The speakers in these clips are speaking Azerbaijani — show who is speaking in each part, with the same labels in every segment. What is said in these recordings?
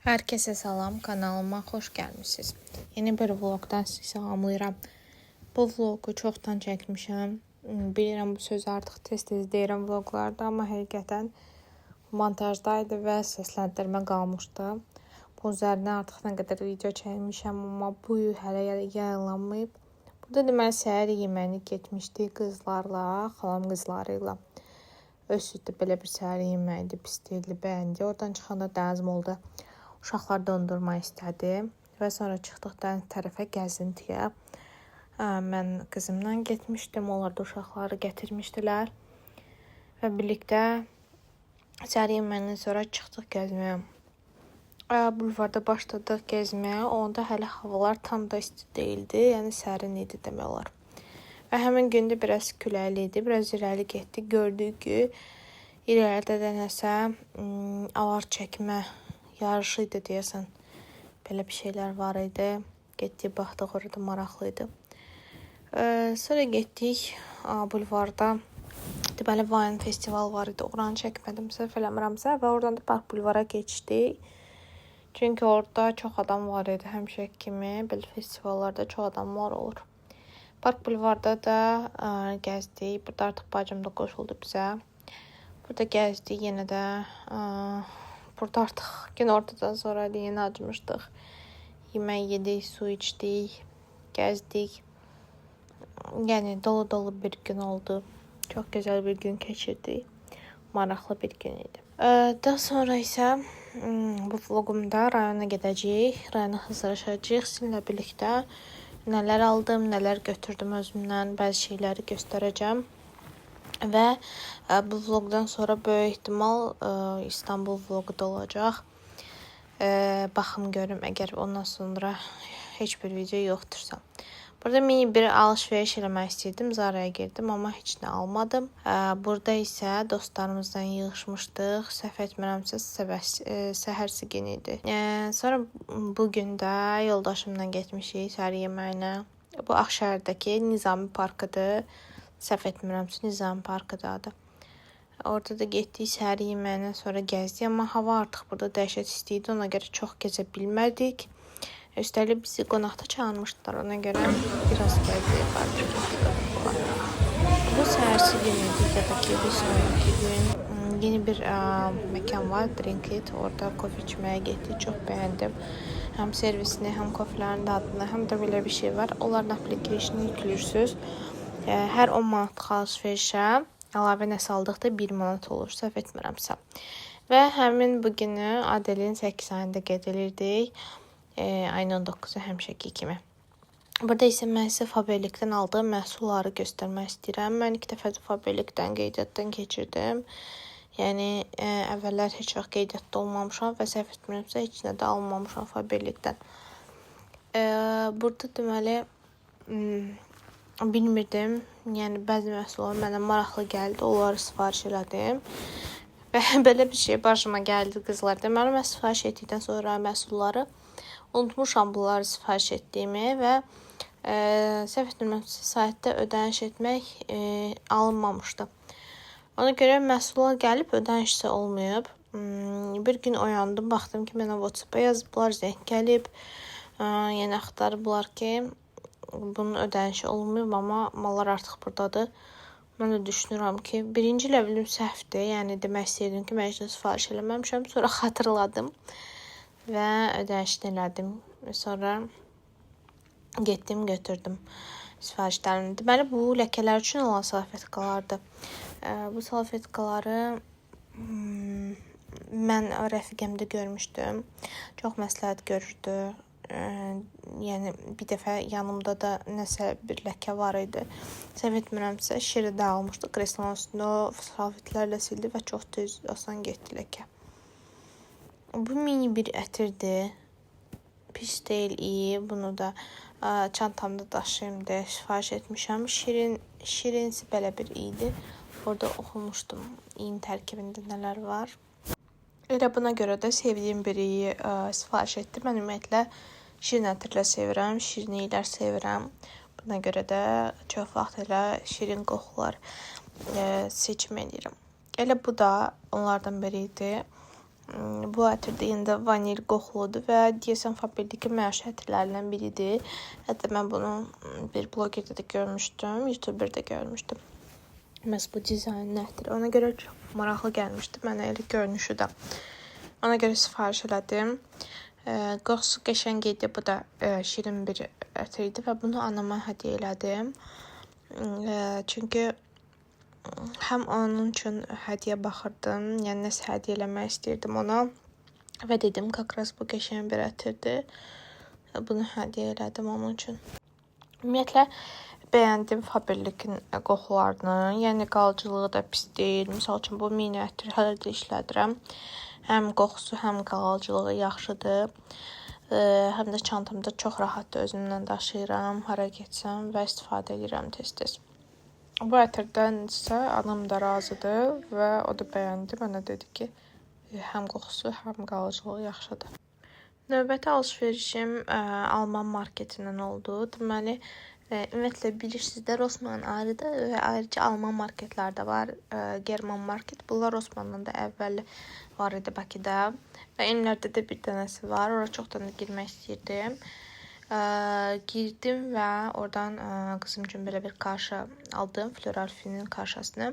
Speaker 1: Hər kəsə salam, kanalıma xoş gəlmisiniz. Yeni bir vlogdan sizi salamlayıram. Bu vlogu çoxdan çəkmişəm. Bilirəm bu sözü artıq tez-tez deyirəm vloglarda, amma həqiqətən montajdaydı və səsləndirmə qalmışdı. Bu üzərinə artıq nə qədər video çəkmişəm, amma bu hələ yayınlanmayıb. Burada deməli səhər yeməyini getmişdik qızlarla, xalam qızları ilə. Öz süddə belə bir səhər yeməyi idi, pis deyildi, bəyəndi. Oradan çıxanda Dəniz Molda uşaqlar dondurma istədi və sonra çıxdıq dəniz tərəfə gəzintiyə. Mən qızımla getmişdim, onlar da uşaqları gətirmişdilər və birlikdə səhər yeməyindən sonra çıxdıq gəzməyə. Bulvarda başladıq gəzməyə, onda hələ havalar tam da isti deyildi, yəni sərin idi demək olar. Və həmin gündə biraz küləkli idi, biraz irəli getdik, gördük ki, irəlidə də nəsə avar çəkmə yarışı idi deyəsən. Belə bir şeylər var idi. Getdik, baxdıq, orada maraqlı idi. Sonra getdik bulvarda. Deməli, Wine festival var idi. Oranı çəkmədim, səhv eləmirəmsə və oradan da Park bulvara keçdik. Çünki orada çox adam var idi, həmişə kimi. Belə festivallarda çox adamlar olur. Park bulvarda da gəzdik. Burada artıq bacım da qoşuldu bizə. Burada gəzdik yenə də. Burada artıq gün ortadan sonra yeni acımışdıq. Yemək yedik, su içdik, gəzdik. Yəni dolu bir gün oldu. Çox gözəl bir gün keçirdik. Maraqlı bir gün idi. Daha sonra isə bu vlogumda rayona gedəcəyik. Rayona hazırlaşacağıq sizinlə birlikdə. Nələr aldım, nələr götürdüm özümdən, bəzi şeyləri göstərəcəm. Və bu vlogdan sonra böyük ehtimal İstanbul vlogu da olacaq. Baxım görüm, əgər ondan sonra heç bir video yoxdursa. Burada mini bir alış-veriş eləmək istəyirdim. Zara'ya girdim, amma heç nə almadım. Burada isə dostlarımızdan yığışmışdıq. Səhv etmirəmsə səhərsi gün idi. Sonra bugün də yoldaşımla getmişik səhər yeməyinə. Bu Ağşəhərdəki Nizami parkıdır. Səhv etmirəmsə Nizami parkıdır adı. Orada da getdik, səhər yeməyindən sonra gəzdik, amma hava artıq burada dəhşət isti idi, ona görə çox gəzə bilmədik. Üstəlik bizi qonaqda çağırmışdılar, ona görə biraz gəzdik, var. Bu səhərsi gün idi, dəbəki bir sonraki gün. Yeni bir məkan var, Drink It, orada kofe içməyə getdik, çox bəyəndim. Həm servisini, həm kofelerin dadını, həm də belə bir şey var. Onların application'ı yüklürsünüz. Hər 10 manatlıq alış-verişə əlavə nəsə aldıqda 1 manat olur, səhv etmirəmsə. Və həmin bu günü Adelin 8 ayında qeyd edirdik. Ayın 19-u həmişəki kimi. Burada isə mən sizə Faberlikdən aldığım məhsulları göstərmək istəyirəm. Mən ilk dəfə Faberlikdən qeydiyyatdan keçirdim. Yəni, əvvəllər heç vaxt qeydiyyatda olmamışam və səhv etmirəmsə heç nə də almamışam Faberlikdən. Burada deməli bilmirdim. Yəni bəzi məhsullar mənə maraqlı gəldi, onları sifariş elədim. Və belə bir şey başıma gəldi qızlar. Deməli mən sifariş etdikdən sonra məhsulları unutmuşam bunları sifariş etdiyimi və səhv etmirəmsə saytda ödəniş etmək alınmamışdı. Ona görə məhsullar gəlib, ödəniş isə olmayıb. Bir gün oyandım, baxdım ki, mənə WhatsApp-a yazıblar, zəng gəlib. Yəni axtarıblar ki, bunun ödənişi olmayıb, amma mallar artıq buradadır. Mən də düşünürəm ki, birinci levelim səhvdir. Yəni demək istəyirdim ki, mən heç nə sifariş eləməmişəm. Sonra xatırladım və ödənişini elədim. Sonra getdim, götürdüm sifarişlərimi. Deməli, bu ləkələr üçün olan salfetkalardır. Bu salfetkaları mən rəfiqəmdə görmüşdüm. Çox məsləhət görürdü. Yəni bir dəfə yanımda da nəsə bir ləkə var idi. Səhv etmirəmsə şirədə almışdıq. Kresslonun üstündə o salfetlərlə sildi və çox tez asan getdi ləkə. Bu mini bir ətirdir. Pis deyil, iyi. Bunu da çantamda daşıyım deyə sifariş etmişəm. Şirinsi belə bir idi. Orada oxumuşdum iyin tərkibində nələr var. Elə buna görə də sevdiyim bir iyi sifariş etdim. Mən ümumiyyətlə şirin ətirlə sevirəm, şirinliklər sevirəm. Buna görə də çox vaxt elə şirin qoxular seçim edirəm. Elə bu da onlardan biri idi. Bu ətir də indi vanil qoxuludur və deyəsən Faberlikin məşhur ətirlərindən biridir. Hətta mən bunu bir blogerdə də görmüşdüm, YouTuberdə görmüşdüm. Məhz bu dizaynın ətiri. Ona görə çox maraqlı gəlmişdi mənə elə görünüşü də. Ona görə sifariş elədim. Qoxusu qəşəng idi. Bu da şirin bir ətir idi və bunu anama hədiyyə elədim. Çünki həm onun üçün hədiyyə baxırdım, yəni nəsə hədiyyə eləmək istəyirdim ona və dedim, kakras bu qəşəng bir ətirdir. Bunu hədiyyə elədim onun üçün. Ümumiyyətlə, bəyəndim Faberlikin qoxularını, yəni qalıcılığı da pis deyil. Misal üçün, bu mini ətir hələ də işlədirəm. Həm qoxusu, həm qalıcılığı yaxşıdır. Həm də çantamda çox rahatdır, özümlə daşıyıram, hara getsəm və istifadə edirəm tez-tez. Bu ətirdən isə anam da razıdır və o da bəyəndi. Mənə dedi ki, həm qoxusu, həm qalıcılığı yaxşıdır. Növbəti alış-verişim Alman marketindən oldu. Deməli, ümumiyyətlə bilirsiniz də Rossmann ayrıdır və ayrıca Alman marketlər də var. German market. Bunlar Rossmanndan da əvvəl var idi Bakıda və Eminlərdə də bir dənəsi var. Ora çoxdan da girmək istəyirdim. Girdim və oradan qızım üçün belə bir karşa aldım. Floralfinin karşasını.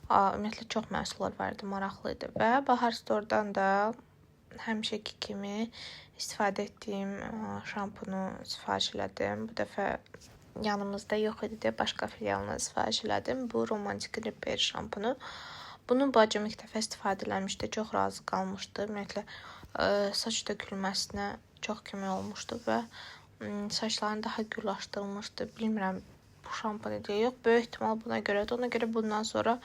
Speaker 1: Ümumiyyətlə çox məhsullar var idi, maraqlı idi və Bahar Store'dan da həmişəki kimi istifadə etdiyim şampunu sifariş elədim. Bu dəfə yanımızda yox idi deyə başqa filialına sifariş elədim. Bu Romantic Repair şampunu. Bunu bacım ilk dəfə istifadə eləmişdi. Çox razı qalmışdı. Ümumiyyətlə saç tökülməsinə çox kömək olmuşdu və saçlarını daha gürlaşdırılmışdı. Bilmirəm bu şampun idi yox. Böyük ehtimal buna görədir. Ona görə bundan sonra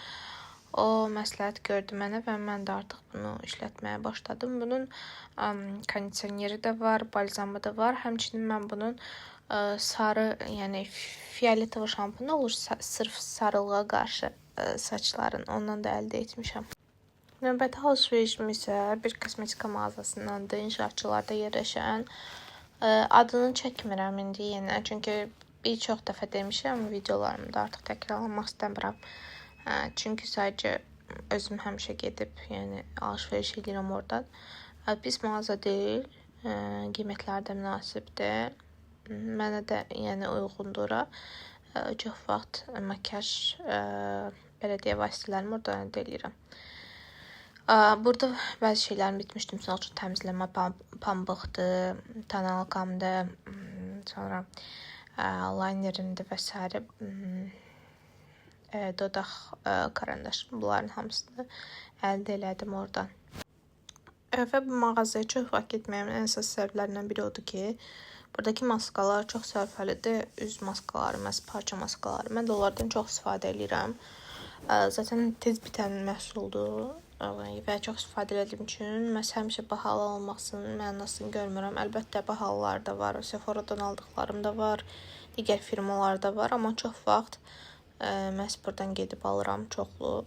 Speaker 1: o məsləhət gördü mənə və mən də artıq bunu işlətməyə başladım. Bunun kondisioneri də var, balzamı da var. Həmçinin mən bunun sarı, yəni fioletovo şampunu olur, sırf sarılığa qarşı saçların. Ondan da əldə etmişəm. Növbəti alış-verişim isə bir kosmetika mağazasındandır, inşaatçılarda yerləşən. Adını çəkmirəm indi yenə, çünki bir çox dəfə demişəm videolarımda, artıq təkrarlamaq istəmirəm. Çünki sadəcə özüm həmişə gedib, yəni alış-veriş edirəm oradan. Pis mağaza deyil, qiymətləri də münasibdir. Mənə də yəni uyğundur. Çox vaxt makyaj, bələdiyyə vasitələrimi oradan əldə edirəm. Burada bəzi şeylərim bitmişdi. Misal üçün təmizləmə pambıqdır, tonalkamdır, sonra linerimdir və s. Dodaq karandaşım. Bunların hamısını əldə elədim oradan. Və bu mağazaya çox vaxt getməyimin ən əsas səbəblərindən biri odur ki, buradakı maskalar çox sərfəlidir. Üz maskaları, parça maskaları. Mən də onlardan çox istifadə edirəm. Zaten tez bitən məhsuldur və çox istifadə edildiyim üçün məhz həmişə bahalı olmasının mənasını görmürəm. Əlbəttə, bahalılar da var, Sephora'dan aldıqlarım da var, digər firmalarda var, amma çox vaxt məhz buradan gedib alıram çoxlu.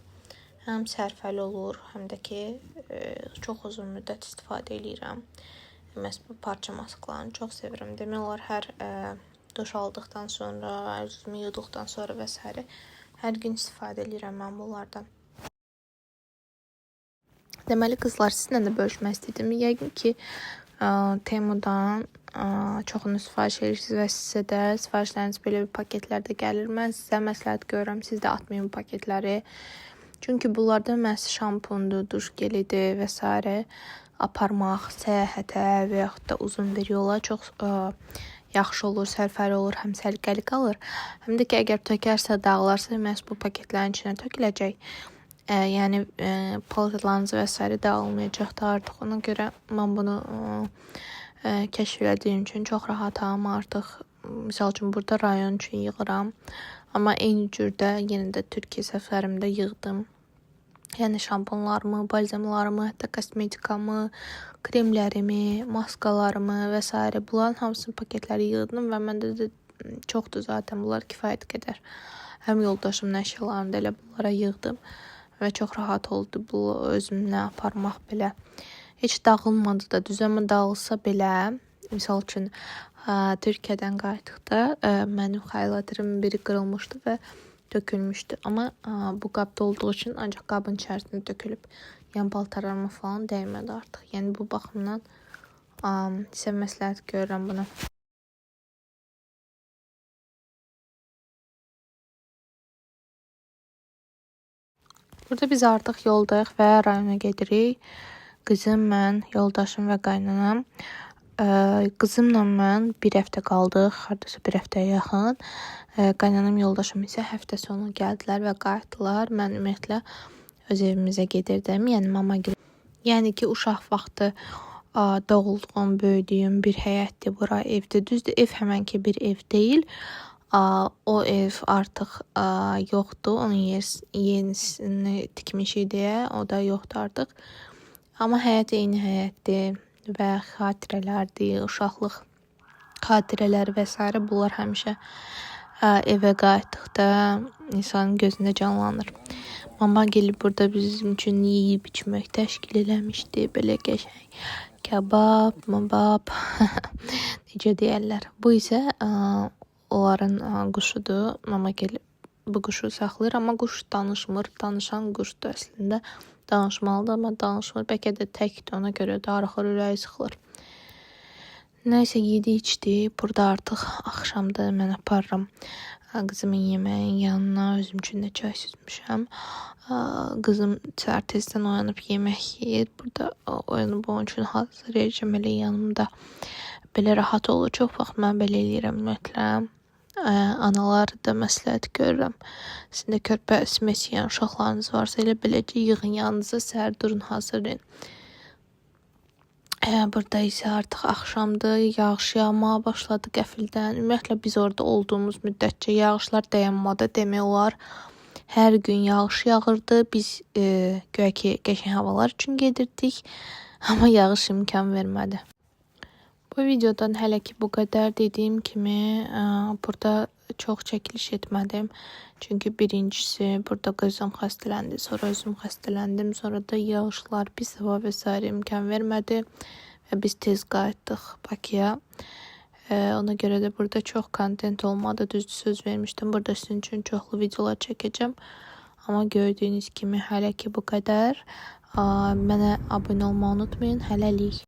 Speaker 1: Həm sərfəli olur, həm də ki, çox uzun müddət istifadə edirəm. Məhz bu parça maskalarını çox sevirəm. Demək olar, hər duş aldıqdan sonra, üzümü yuduqdan sonra və s. hər gün istifadə edirəm mən bunlardan. Deməli, qızlar, sizinlə də bölüşmək istədim. Yəqin ki, Temudan çoxunu sifariş edirsiniz və sizə də sifarişləriniz belə bir paketlərdə gəlir. Mən sizə məsləhət görürəm, siz də atmayın bu paketləri. Çünki bunlarda məhz şampundur, duş gelidir və s. aparmaq, səyahətə və yaxud da uzun bir yola çox yaxşı olur, sərfəli olur, həm səliqəli qalır. Həm də ki, əgər tökərsə, dağılarsa, məhz bu paketlərin içinə töküləcək. Yəni paltarlarınızı və s. dağılmayacaqdır artıq. Ona görə mən bunu kəşf elədiyim üçün çox rahatam artıq. Misal üçün burada rayon üçün yığıram. Amma eyni cürdə yenə də Türkiyə səfərimdə yığdım. Yəni şampunlarımı, balzamlarımı, hətta kosmetikamı, kremlərimi, maskalarımı və s. Bunların hamısını paketləri yığdım və məndə də çoxdur zaten. Bunlar kifayət qədər. Həm yoldaşımın əşyalarını da elə bunlara yığdım. Və çox rahat oldu bu özümlə aparmaq belə. Heç dağılmadı da, düzəmə dağılsa belə, misal üçün Türkiyədən qayıtdıqda mənim xaylatırımın biri qırılmışdı və tökülmüşdü. Amma bu qabda olduğu üçün ancaq qabın içərisində tökülüb. Yəni paltarlarıma falan dəymədi artıq. Yəni bu baxımdan sizə məsləhət görürəm buna. Burada biz artıq yoldayıq və rayona gedirik. Qızım, mən, yoldaşım və qaynanam. Qızımla mən bir həftə qaldıq, hardasa bir həftəyə yaxın. Qaynanam, yoldaşım isə həftə sonu gəldilər və qayıtdılar. Mən ümumiyyətlə öz evimizə gedirdim, yəni mama girir. Yəni ki, uşaq vaxtı doğulduğum, böyüdüyüm bir həyətdir, bura evdir. Düzdür, ev həmənki bir ev deyil. O ev artıq yoxdur, onun yenisini tikmişik deyə, o da yoxdur artıq. Amma həyət eyni həyətdir və xatirələrdir, uşaqlıq xatirələri və s. bunlar həmişə evə qayıtdıqda insanın gözündə canlanır. Mama gəlib burada bizim üçün yeyib içmək təşkil eləmişdi, belə qəşəng kabab, mabab, necə deyərlər. Bu isə onların quşudur. Mama gəlib bu quşu saxlayır, amma quş danışmır. Danışan quşdur əslində. Danışmalıdır, amma danışmır. Bəlkə də təkdir, ona görə darıxır, ürəyi sıxılır. Nəysə, yedi içdi. Burada artıq axşamda mən aparıram qızımın yeməyin yanına. Özüm üçün də çay süzmüşəm. Qızım səhər tezdən oyanıb yemək yeyir. Burada oyanıb onun üçün hazır edəcəm elə yanımda. Belə rahat olur. Çox vaxt mən belə eləyirəm ümumiyyətlə. Analar da məsləhət görürəm. Sizin də körpə smesiyən uşaqlarınız varsa elə beləcə yığın yanınıza, səhər durun, hazırlayın. Burada isə artıq axşamdır, yağış yağmağa başladı qəfildən. Ümumiyyətlə biz orada olduğumuz müddətcə yağışlar dayanmadı. Demək olar, hər gün yağış yağırdı. Biz güya ki, qəşəng havalar üçün gedirdik, amma yağış imkan vermədi. Bu videodan hələ ki bu qədər. Dediyim kimi, burada çox çəkiliş etmədim. Çünki birincisi, burada qızım xəstələndi, sonra özüm xəstələndim, sonra da yağışlar, pis hava və s. imkan vermədi və biz tez qayıtdıq Bakıya. Ona görə də burada çox kontent olmadı. Düzdür, söz vermişdim. Burada sizin üçün çoxlu videolar çəkəcəm. Amma gördüyünüz kimi hələ ki bu qədər. Mənə abunə olmağı unutmayın. Hələlik.